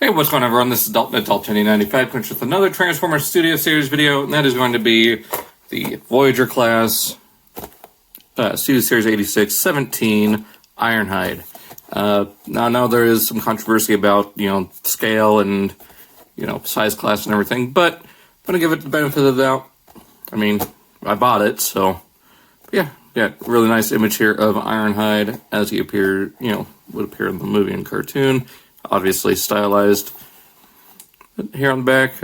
Hey, what's going on, everyone? This is Adult1095 Quinch with another Transformers Studio Series video, and that is going to be the Voyager class Studio Series 86-17 Ironhide. Now, I know there is some controversy about, scale and, size class and everything, but I'm going to give it the benefit of the doubt. I mean, I bought it, so, yeah, really nice image here of Ironhide as he appeared, would appear in the movie and cartoon. Obviously stylized here on the back.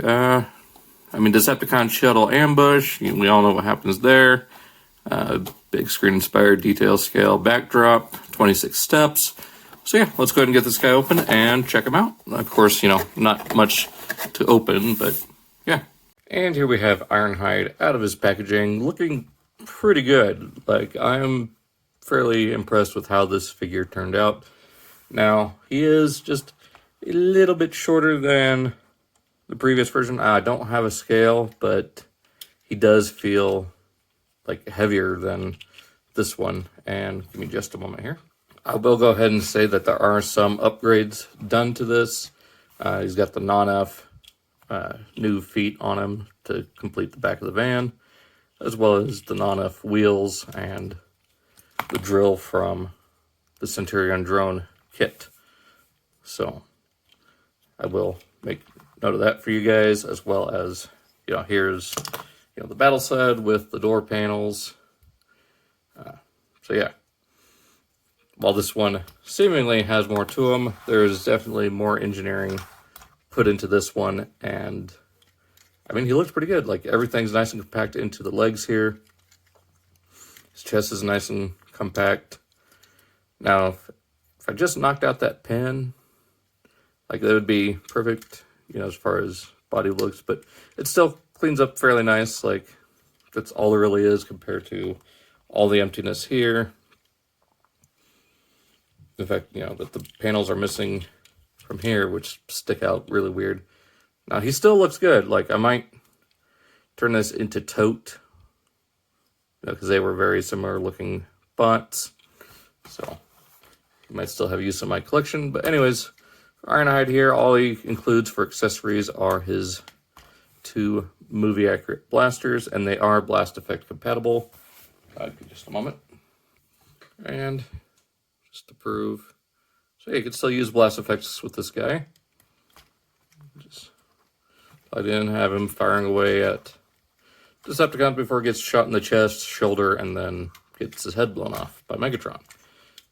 Decepticon shuttle ambush. We all know what happens there. Big screen inspired detail scale backdrop, 26 steps. So yeah, let's go ahead and get this guy open and check him out. Of course, not much to open, but yeah. And here we have Ironhide out of his packaging, looking pretty good. Like, I'm fairly impressed with how this figure turned out. Now, he is just a little bit shorter than the previous version. I don't have a scale, but he does feel like heavier than this one. And give me just a moment here. I will go ahead and say that there are some upgrades done to this. He's got the non-F new feet on him to complete the back of the van, as well as the non-F wheels and the drill from the Centurion drone kit. So I will make note of that for you guys, as well as, here's, the battle side with the door panels. So yeah, while this one seemingly has more to him, there's definitely more engineering put into this one. And he looks pretty good. Like, everything's nice and compact into the legs here. His chest is nice and compact. Now, if I just knocked out that pin, like, that would be perfect, as far as body looks, but it still cleans up fairly nice. Like, that's all there really is compared to all the emptiness here. In fact, that the panels are missing from here, which stick out really weird. Now, he still looks good. Like, I might turn this into tote, because they were very similar looking bots. So you might still have use in my collection. But anyways, Ironhide here, all he includes for accessories are his 2 movie accurate blasters, and they are blast effect compatible. Just a moment. And just to prove, so you can still use blast effects with this guy. Just plug in, have him firing away at Decepticons before he gets shot in the chest, shoulder, and then gets his head blown off by Megatron.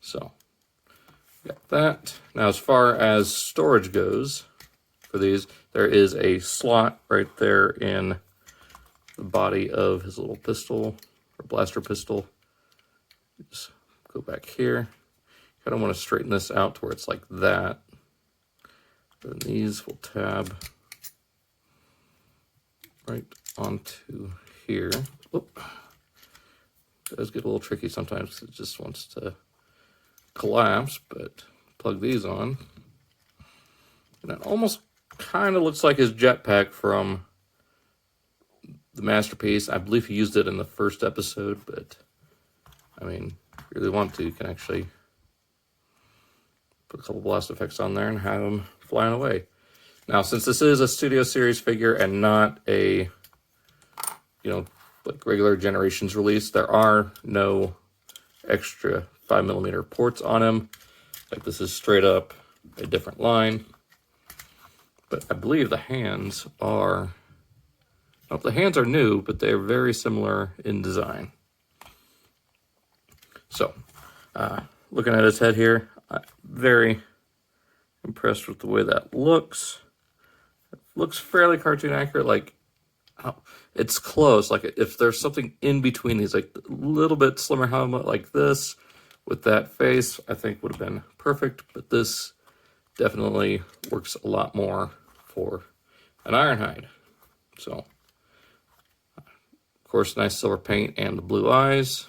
So, got that. Now, as far as storage goes for these, there is a slot right there in the body of his little pistol, or blaster pistol. Just go back here. Kind of want to straighten this out to where it's like that. Then these will tab right onto here. Whoop. It does get a little tricky sometimes because it just wants to collapse, but plug these on. And it almost kind of looks like his jetpack from the Masterpiece. I believe he used it in the first episode, but if you really want to, you can actually put a couple blast effects on there and have him flying away. Now, since this is a Studio Series figure and not a, like regular Generations release, there are no extra 5mm ports on him. Like, this is straight up a different line. But I believe the hands are, the hands are new, but they're very similar in design. So, looking at his head here, I'm very impressed with the way that looks. It looks fairly cartoon accurate. Like, it's close. Like, if there's something in between these, like a little bit slimmer helmet like this with that face, I think would have been perfect. But this definitely works a lot more for an Ironhide. So, of course, nice silver paint and the blue eyes.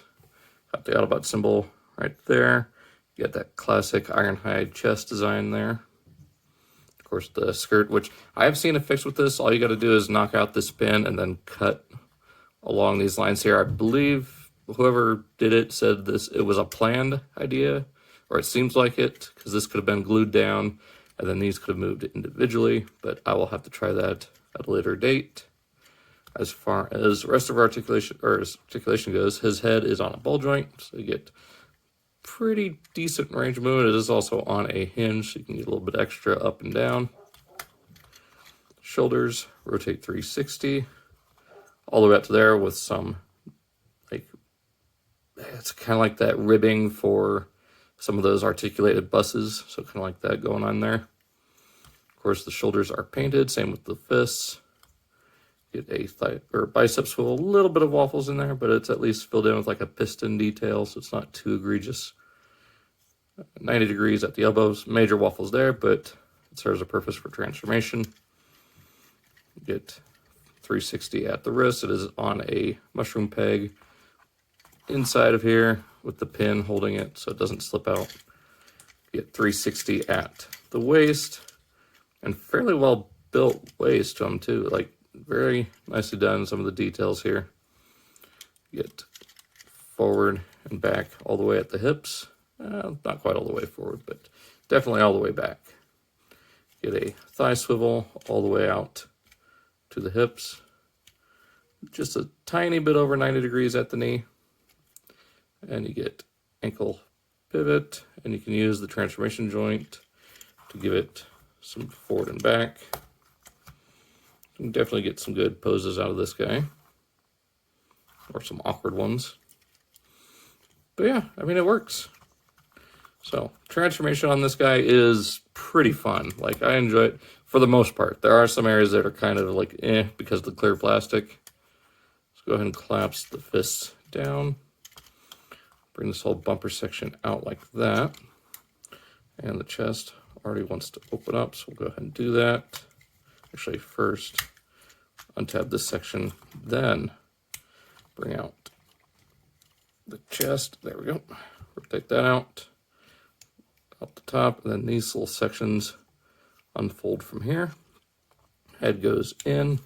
Got the Autobot symbol right there. You got that classic Ironhide chest design there. Of course, the skirt, which I have seen a fix with this. All you got to do is knock out this pin and then cut along these lines here. I believe whoever did it said it was a planned idea, or it seems like it, because this could have been glued down And then these could have moved individually, but I will have to try that at a later date. As far as the rest of our articulation goes, his head is on a ball joint, so you get pretty decent range of movement. It is also on a hinge, so you can get a little bit extra up and down. Shoulders, rotate 360, all the way up to there with some, like, it's kind of like that ribbing for some of those articulated buses, so kind of like that going on there. Of course, the shoulders are painted, same with the fists. Get a thigh or biceps with a little bit of waffles in there, but it's at least filled in with like a piston detail, so it's not too egregious. 90 degrees at the elbows, major waffles there, but it serves a purpose for transformation. Get 360 at the wrist. It is on a mushroom peg inside of here with the pin holding it so it doesn't slip out. Get 360 at the waist, and fairly well built waist to them too, like very nicely done, some of the details here. Get forward and back all the way at the hips. Not quite all the way forward, but definitely all the way back. Get a thigh swivel all the way out to the hips. Just a tiny bit over 90 degrees at the knee. And you get ankle pivot, and you can use the transformation joint to give it some forward and back. You can definitely get some good poses out of this guy, or some awkward ones. But yeah, I mean, it works. So transformation on this guy is pretty fun. Like, I enjoy it for the most part. There are some areas that are kind of like because of the clear plastic. Let's go ahead and collapse the fists down. Bring this whole bumper section out like that. And the chest already wants to open up, so we'll go ahead and do that. Actually, first, untab this section, then bring out the chest. There we go. Rotate that out the top, and then these little sections unfold from here. Head goes in,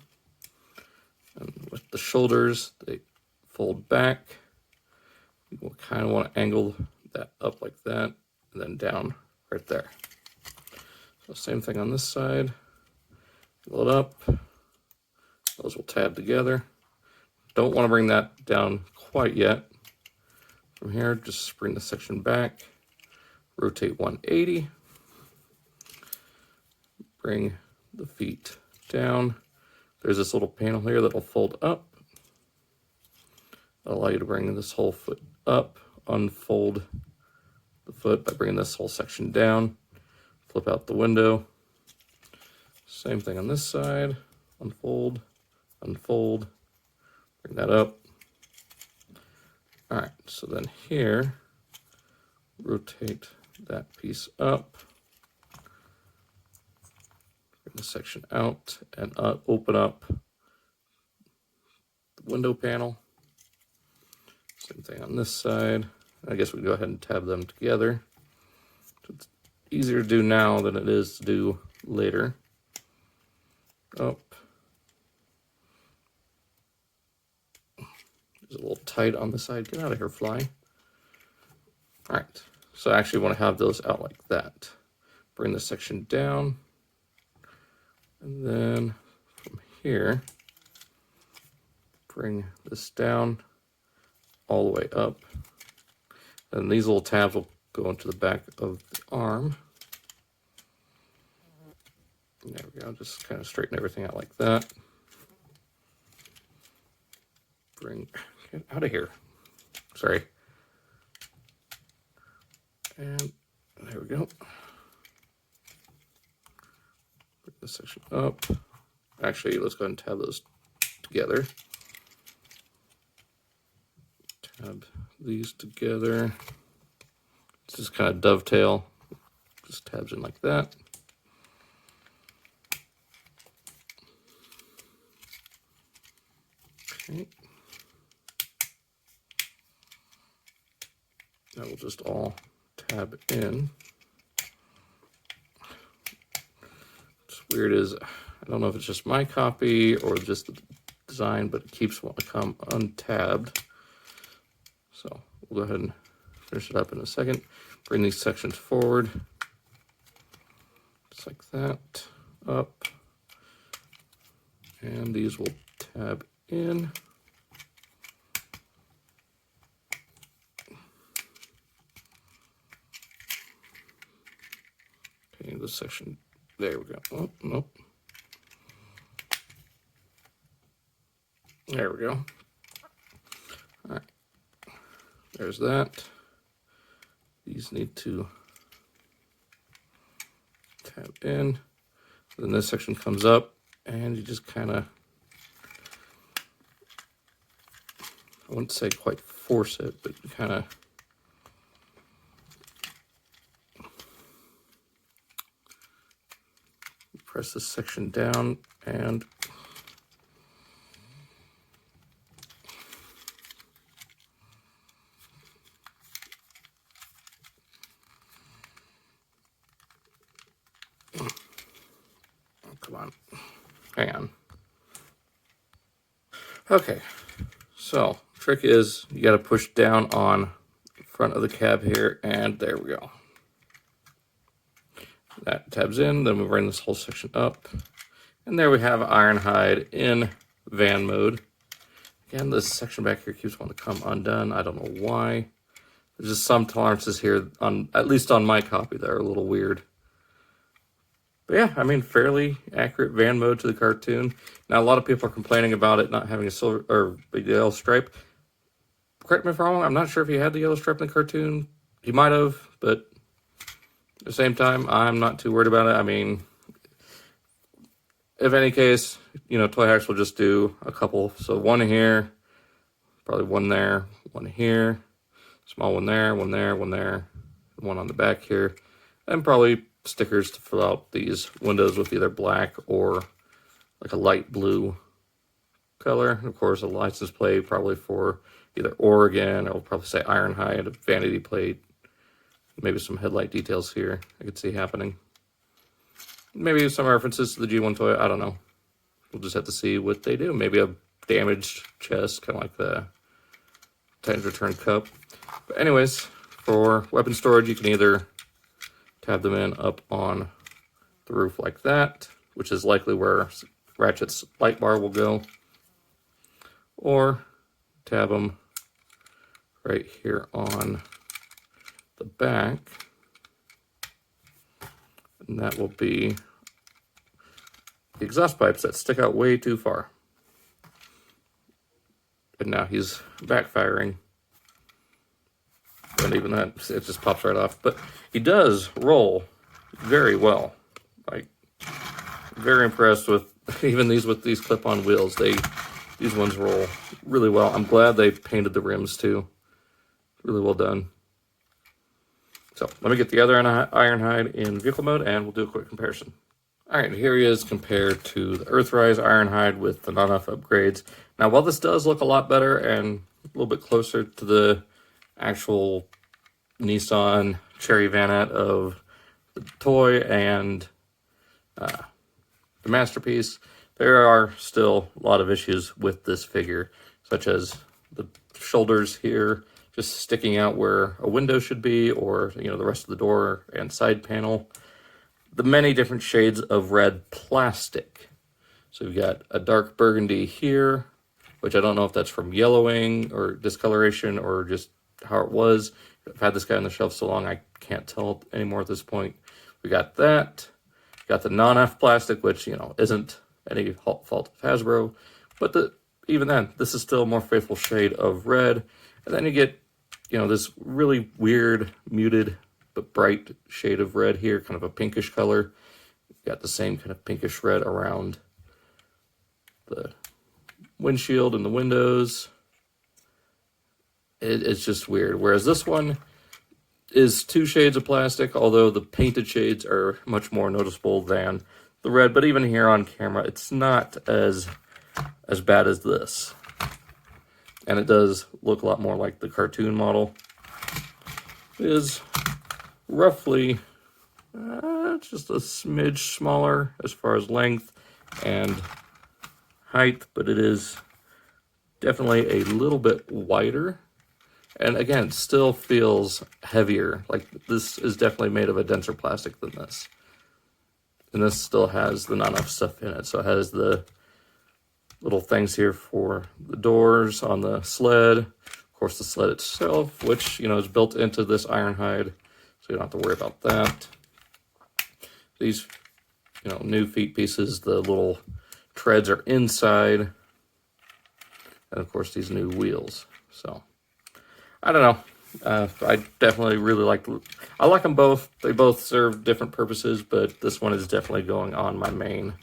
and with the shoulders, they fold back. We'll kind of want to angle that up like that, and then down right there. So same thing on this side. Load up. Those will tab together. Don't want to bring that down quite yet. From here, just bring the section back. Rotate 180. Bring the feet down. There's this little panel here that will fold up. That'll allow you to bring this whole foot up, unfold the foot by bringing this whole section down, flip out the window. Same thing on this side. Unfold, unfold, bring that up. All right, so then here, rotate that piece up, bring the section out, and open up the window panel. Same thing on this side. I guess we can go ahead and tab them together. It's easier to do now than it is to do later. Up. It's a little tight on the side. Get out of here, fly. All right. So I actually want to have those out like that. Bring the section down. And then from here, bring this down all the way up. And these little tabs will go into the back of the arm. There we go. Just kind of straighten everything out like that. Get out of here. Sorry. And there we go. Bring this section up. Actually, let's go ahead and tab those together. Tab these together. Just kind of dovetail. Just tabs in like that. Okay. That will just all tab in. What's weird is, I don't know if it's just my copy or just the design, but it keeps wanting to come untabbed. So we'll go ahead and finish it up in a second. Bring these sections forward. just like that, up, and these will tab in. Okay, this section, there we go. Oh, nope. There we go. All right, there's that. These need to tab in. Then this section comes up, and you just kind of, I wouldn't say quite force it, but you kind of press this section down and come on, hang on. Okay, so trick is you got to push down on the front of the cab here, and there we go. That tabs in, then we bring this whole section up, and there we have Ironhide in van mode. Again, this section back here keeps wanting to come undone. I don't know why. There's just some tolerances here, at least on my copy, that are a little weird. But yeah, I mean, fairly accurate van mode to the cartoon. Now, a lot of people are complaining about it not having a silver or a yellow stripe. Correct me if I'm wrong, I'm not sure if he had the yellow stripe in the cartoon. He might have, but at the same time, I'm not too worried about it. I mean, if any case, you know, Toy Hacks will just do a couple. So one here, probably one there, one here, small one there, one there, one there, one on the back here, and probably stickers to fill out these windows with either black or like a light blue color. And of course, a license plate probably for either Oregon, or we'll probably say Ironhide, a vanity plate, maybe some headlight details here I could see happening. Maybe some references to the G1 toy, I don't know. We'll just have to see what they do. Maybe a damaged chest, kind of like the Titans Return Cup. But anyways, for weapon storage, you can either tab them in up on the roof like that, which is likely where Ratchet's light bar will go, or tab them right here on the back, and that will be the exhaust pipes that stick out way too far. And now he's backfiring, and even that, it just pops right off. But he does roll very well. Like, very impressed with even these with these clip-on wheels. These ones roll really well. I'm glad they painted the rims too. Really well done. So let me get the other Ironhide in vehicle mode, and we'll do a quick comparison. All right, here he is compared to the Earthrise Ironhide with the non-off upgrades. Now, while this does look a lot better and a little bit closer to the actual Nissan Cherry Vanette of the toy and the Masterpiece, there are still a lot of issues with this figure, such as the shoulders here just sticking out where a window should be, or, you know, the rest of the door and side panel. The many different shades of red plastic. So we've got a dark burgundy here, which I don't know if that's from yellowing or discoloration or just how it was. I've had this guy on the shelf so long I can't tell anymore at this point. We got that. Got the non-F plastic, which, you know, isn't any fault of Hasbro, but even then, this is still a more faithful shade of red. And then you get, you know, this really weird, muted but bright shade of red here, kind of a pinkish color. Got the same kind of pinkish red around the windshield and the windows. It's just weird. Whereas this one is two shades of plastic, although the painted shades are much more noticeable than the red. But even here on camera, it's not as bad as this. And it does look a lot more like the cartoon model. It is roughly just a smidge smaller as far as length and height, but it is definitely a little bit wider. And again, it still feels heavier. Like, this is definitely made of a denser plastic than this. And this still has the not enough stuff in it. So it has the little things here for the doors on the sled. Of course, the sled itself, which, is built into this Ironhide. So you don't have to worry about that. These, new feet pieces, the little treads are inside. And of course, these new wheels. So, I don't know. I definitely really I like them both. They both serve different purposes, but this one is definitely going on my main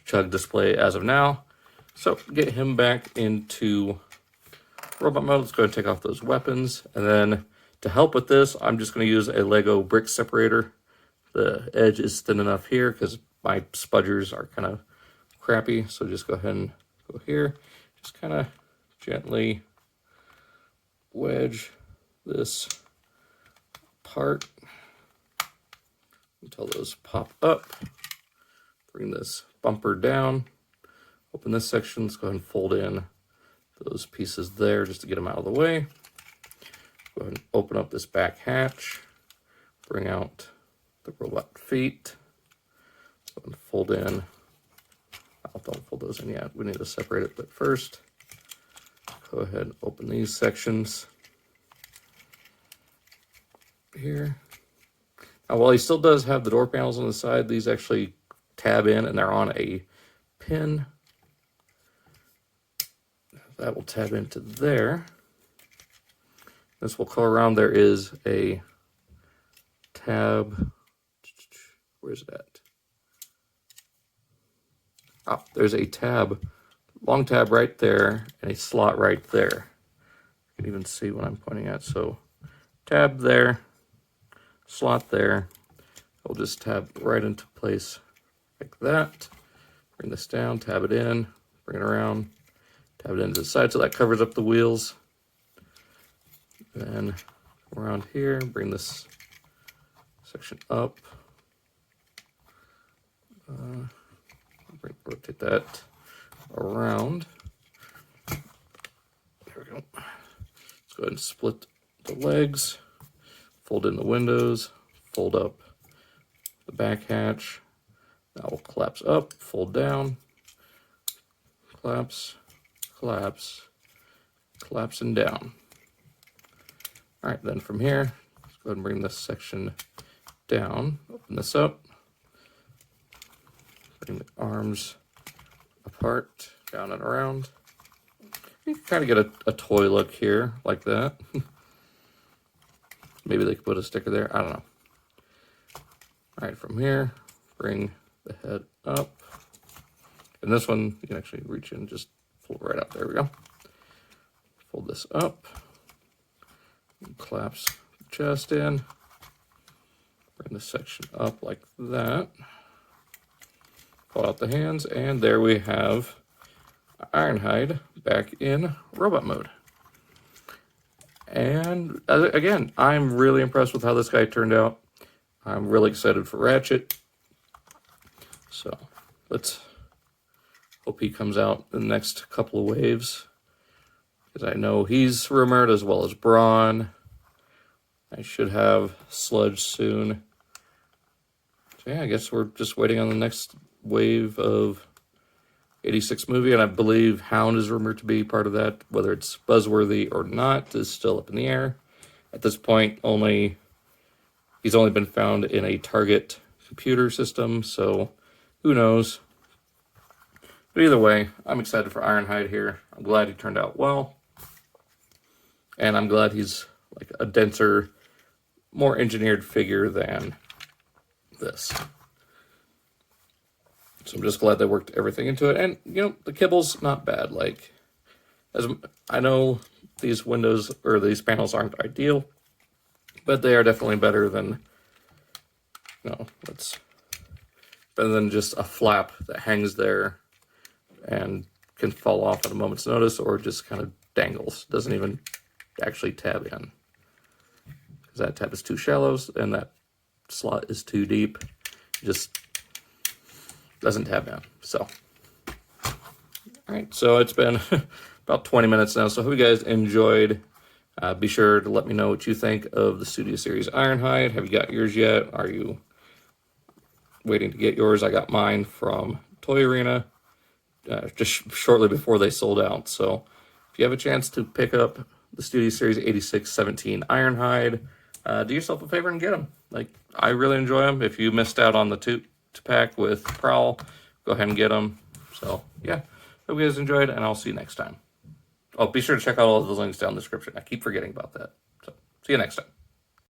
chug display as of now. So, get him back into robot mode. Let's go ahead and take off those weapons. And then, to help with this, I'm just going to use a Lego brick separator. The edge is thin enough here because my spudgers are kind of crappy. So, just go ahead and go here. Just kind of gently wedge this apart until those pop up. Bring this bumper down. Open this section. Let's go ahead and fold in those pieces there just to get them out of the way. Go ahead and open up this back hatch. Bring out the robot feet. Go ahead and fold in. Oh, don't fold those in yet. We need to separate it, but first, go ahead and open these sections here. Now, while he still does have the door panels on the side, these actually tab in and they're on a pin. That will tab into there. This will go around. There is a tab. Where's it at? Oh, there's a tab, long tab right there, and a slot right there. You can even see what I'm pointing at. So, tab there, slot there. I'll just tab right into place like that. Bring this down, tab it in, bring it around, tab it into the side so that covers up the wheels. Then around here, bring this section up. Rotate that around. There we go. Let's go ahead and split the legs, fold in the windows, fold up the back hatch. That will collapse up, fold down, collapse, collapse, collapse, and down. All right, then from here, let's go ahead and bring this section down, open this up. Bring the arms apart, down and around. You can kind of get a toy look here, like that. Maybe they could put a sticker there. I don't know. All right, from here, bring the head up. And this one, you can actually reach in and just fold right up. There we go. Fold this up. Collapse the chest in. Bring this section up like that. Pull out the hands, and there we have Ironhide back in robot mode. And again, I'm really impressed with how this guy turned out. I'm really excited for Ratchet. So let's hope he comes out in the next couple of waves, because I know he's rumored, as well as Brawn. I should have Sludge soon. So yeah, I guess we're just waiting on the next wave of 86 movie, and I believe Hound is rumored to be part of that. Whether it's buzzworthy or not is still up in the air. At this point, he's only been found in a Target computer system, so who knows. But either way, I'm excited for Ironhide here. I'm glad he turned out well, and I'm glad he's like a denser, more engineered figure than this. So I'm just glad they worked everything into it. And, the kibble's not bad. Like, as I know these windows, or these panels aren't ideal, but they are definitely better than, it's better than just a flap that hangs there and can fall off at a moment's notice, or just kind of dangles. Doesn't even actually tab in, because that tab is too shallow and that slot is too deep. Just doesn't tab in. So, all right, so it's been about 20 minutes now, so I hope you guys enjoyed. Be sure to let me know what you think of the Studio Series Ironhide. Have you got yours yet? Are you waiting to get yours. I got mine from Toy Arena just shortly before they sold out. So if you have a chance to pick up the Studio Series 8617 Ironhide, do yourself a favor and get them. Like, I really enjoy them. If you missed out on the 2-pack with Prowl, go ahead and get them. So, yeah. Hope you guys enjoyed, and I'll see you next time. Oh, be sure to check out all of the links down in the description. I keep forgetting about that. So, see you next time.